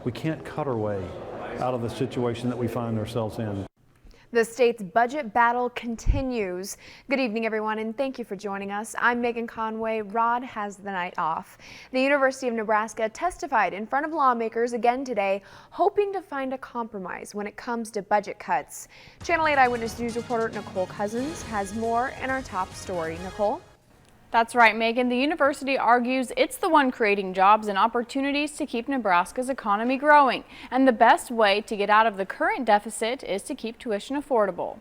We can't cut our way out of the situation that we find ourselves in. The state's budget battle continues. Good evening, everyone, and thank you for joining us. I'm Megan Conway. Rod has the night off. The University of Nebraska testified in front of lawmakers again today, hoping to find a compromise when it comes to budget cuts. Channel 8 Eyewitness News reporter Nicole Cousins has more in our top story. Nicole? That's right, Megan. The university argues it's the one creating jobs and opportunities to keep Nebraska's economy growing. And the best way to get out of the current deficit is to keep tuition affordable.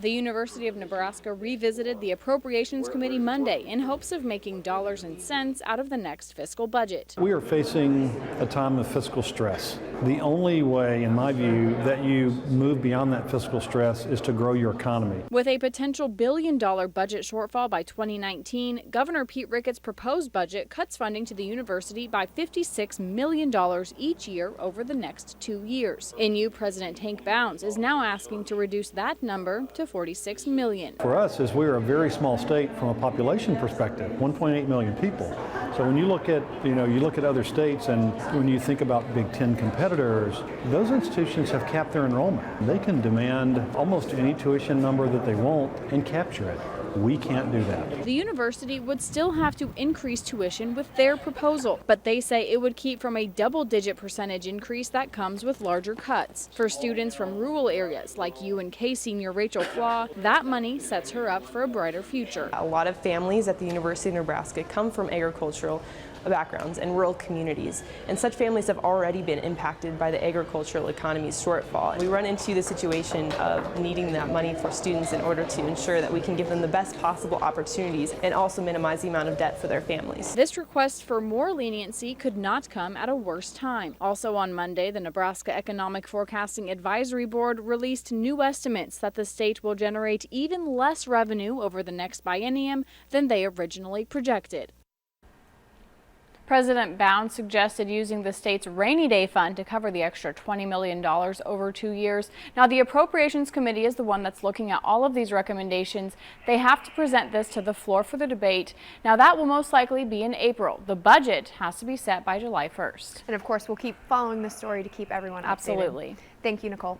The University of Nebraska revisited the Appropriations Committee Monday in hopes of making dollars and cents out of the next fiscal budget. We are facing a time of fiscal stress. The only way, in my view, that you move beyond that fiscal stress is to grow your economy. With a potential billion-dollar budget shortfall by 2019, Governor Pete Ricketts' proposed budget cuts funding to the university by $56 million each year over the next 2 years. NU President Hank Bounds is now asking to reduce that number to $46 million. For us, as we're a very small state from a population perspective, 1.8 million people. So when you look at, you look at other states, and when you think about Big Ten competitors, those institutions have capped their enrollment. They can demand almost any tuition number that they want and capture it. We can't do that. The university would still have to increase tuition with their proposal, but they say it would keep from a double-digit percentage increase that comes with larger cuts. For students from rural areas like UNK senior Rachel Flaw, that money sets her up for a brighter future. A lot of families at the University of Nebraska come from agricultural backgrounds and rural communities, and such families have already been impacted by the agricultural economy's shortfall. We run into the situation of needing that money for students in order to ensure that we can give them the best possible opportunities and also minimize the amount of debt for their families. This request for more leniency could not come at a worse time. Also on Monday, the Nebraska Economic Forecasting Advisory Board released new estimates that the state will generate even less revenue over the next biennium than they originally projected. President Bounds suggested using the state's rainy day fund to cover the extra $20 million over 2 years. Now, the Appropriations Committee is the one that's looking at all of these recommendations. They have to present this to the floor for the debate. Now, that will most likely be in April. The budget has to be set by July 1st. And of course, we'll keep following the story to keep everyone updated. Absolutely. Thank you, Nicole.